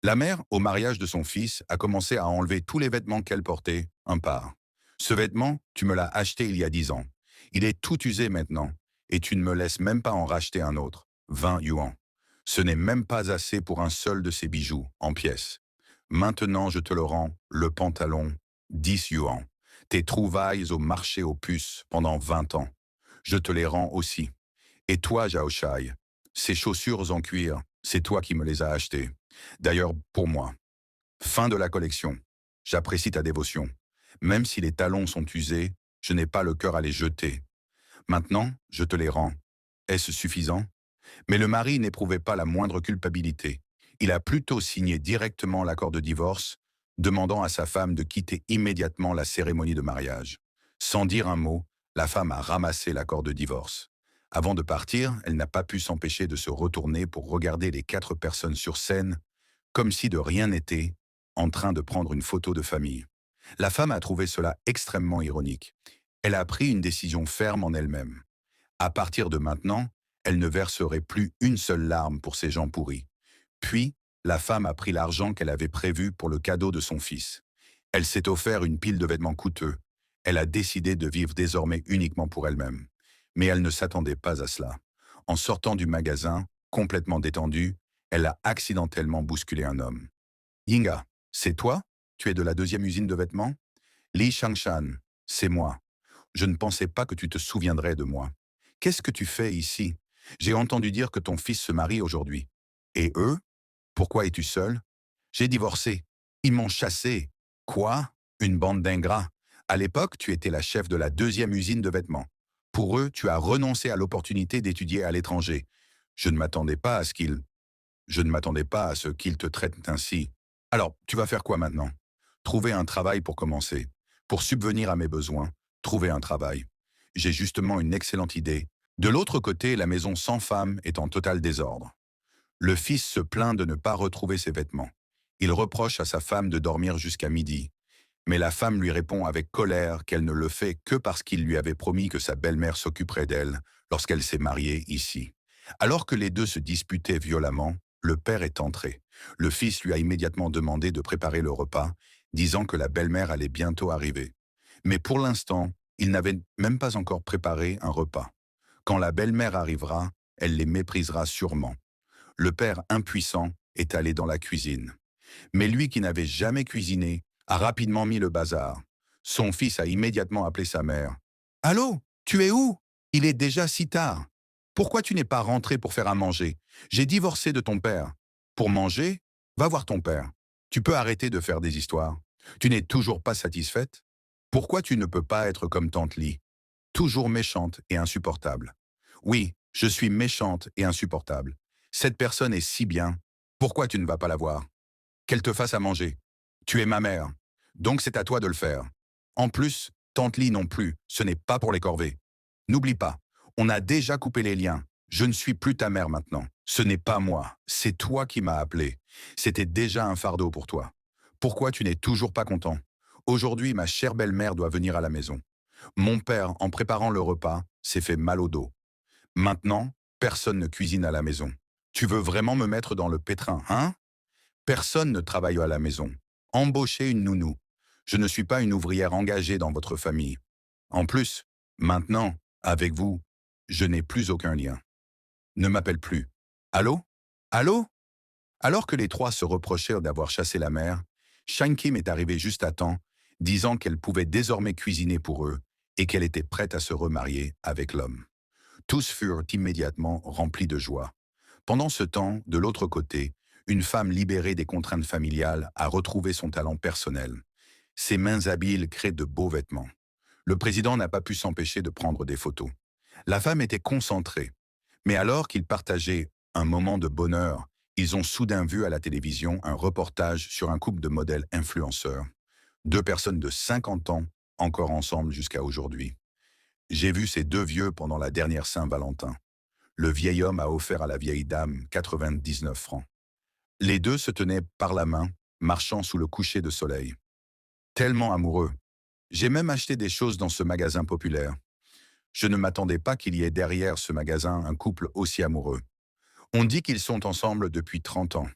La mère, au mariage de son fils, a commencé à enlever tous les vêtements qu'elle portait, un par. Ce vêtement, tu me l'as acheté il y a 10 ans. Il est tout usé maintenant, et tu ne me laisses même pas en racheter un autre. 20 yuans. Ce n'est même pas assez pour un seul de ces bijoux, en pièces. Maintenant, je te le rends, le pantalon, 10 yuans. Tes trouvailles au marché aux puces pendant 20 ans. Je te les rends aussi. Et toi, Zhao Shai, ces chaussures en cuir, c'est toi qui me les as achetées. D'ailleurs, pour moi. Fin de la collection. J'apprécie ta dévotion. Même si les talons sont usés, je n'ai pas le cœur à les jeter. Maintenant, je te les rends. Est-ce suffisant? Mais le mari n'éprouvait pas la moindre culpabilité. Il a plutôt signé directement l'accord de divorce, demandant à sa femme de quitter immédiatement la cérémonie de mariage. Sans dire un mot, la femme a ramassé l'accord de divorce. Avant de partir, elle n'a pas pu s'empêcher de se retourner pour regarder les 4 personnes sur scène, comme si de rien n'était, en train de prendre une photo de famille. La femme a trouvé cela extrêmement ironique. Elle a pris une décision ferme en elle-même. À partir de maintenant, elle ne verserait plus une seule larme pour ces gens pourris. Puis, la femme a pris l'argent qu'elle avait prévu pour le cadeau de son fils. Elle s'est offert une pile de vêtements coûteux. Elle a décidé de vivre désormais uniquement pour elle-même. Mais elle ne s'attendait pas à cela. En sortant du magasin, complètement détendue, elle a accidentellement bousculé un homme. Yinga, c'est toi? Tu es de la deuxième usine de vêtements? Li Shangshan, c'est moi. Je ne pensais pas que tu te souviendrais de moi. Qu'est-ce que tu fais ici? J'ai entendu dire que ton fils se marie aujourd'hui. Et eux? Pourquoi es-tu seul? J'ai divorcé. Ils m'ont chassé. Quoi? Une bande d'ingrats. À l'époque, tu étais la chef de la deuxième usine de vêtements. Pour eux, tu as renoncé à l'opportunité d'étudier à l'étranger. Je ne m'attendais pas à ce qu'ils... Je ne m'attendais pas à ce qu'ils te traitent ainsi. Alors, tu vas faire quoi maintenant? Trouver un travail pour commencer. Pour subvenir à mes besoins, trouver un travail. J'ai justement une excellente idée. De l'autre côté, la maison sans femme est en total désordre. Le fils se plaint de ne pas retrouver ses vêtements. Il reproche à sa femme de dormir jusqu'à midi. Mais la femme lui répond avec colère qu'elle ne le fait que parce qu'il lui avait promis que sa belle-mère s'occuperait d'elle lorsqu'elle s'est mariée ici. Alors que les deux se disputaient violemment, le père est entré. Le fils lui a immédiatement demandé de préparer le repas, disant que la belle-mère allait bientôt arriver. Mais pour l'instant, il n'avait même pas encore préparé un repas. Quand la belle-mère arrivera, elle les méprisera sûrement. Le père, impuissant, est allé dans la cuisine. Mais lui qui n'avait jamais cuisiné, a rapidement mis le bazar. Son fils a immédiatement appelé sa mère. Allô, tu es où? Il est déjà si tard. Pourquoi tu n'es pas rentré pour faire à manger? J'ai divorcé de ton père. Pour manger? Va voir ton père. Tu peux arrêter de faire des histoires. Tu n'es toujours pas satisfaite? Pourquoi tu ne peux pas être comme tante Lee? Toujours méchante et insupportable. Oui, je suis méchante et insupportable. Cette personne est si bien. Pourquoi tu ne vas pas la voir? Qu'elle te fasse à manger. Tu es ma mère. Donc c'est à toi de le faire. En plus, tante Lee non plus, ce n'est pas pour les corvées. N'oublie pas, on a déjà coupé les liens. Je ne suis plus ta mère maintenant. Ce n'est pas moi, c'est toi qui m'as appelé. C'était déjà un fardeau pour toi. Pourquoi tu n'es toujours pas content? Aujourd'hui, ma chère belle-mère doit venir à la maison. Mon père, en préparant le repas, s'est fait mal au dos. Maintenant, personne ne cuisine à la maison. Tu veux vraiment me mettre dans le pétrin, hein? Personne ne travaille à la maison. Embauchez une nounou. Je ne suis pas une ouvrière engagée dans votre famille. En plus, maintenant, avec vous, je n'ai plus aucun lien. Ne m'appelle plus. Allô? Allô? Alors que les trois se reprochèrent d'avoir chassé la mère, Shang Kim est arrivée juste à temps, disant qu'elle pouvait désormais cuisiner pour eux et qu'elle était prête à se remarier avec l'homme. Tous furent immédiatement remplis de joie. Pendant ce temps, de l'autre côté, une femme libérée des contraintes familiales a retrouvé son talent personnel. Ses mains habiles créent de beaux vêtements. Le président n'a pas pu s'empêcher de prendre des photos. La femme était concentrée. Mais alors qu'ils partageaient un moment de bonheur, ils ont soudain vu à la télévision un reportage sur un couple de modèles influenceurs. 2 personnes de 50 ans, encore ensemble jusqu'à aujourd'hui. J'ai vu ces deux vieux pendant la dernière Saint-Valentin. Le vieil homme a offert à la vieille dame 99 francs. Les deux se tenaient par la main, marchant sous le coucher de soleil. Tellement amoureux. J'ai même acheté des choses dans ce magasin populaire. Je ne m'attendais pas qu'il y ait derrière ce magasin un couple aussi amoureux. On dit qu'ils sont ensemble depuis 30 ans.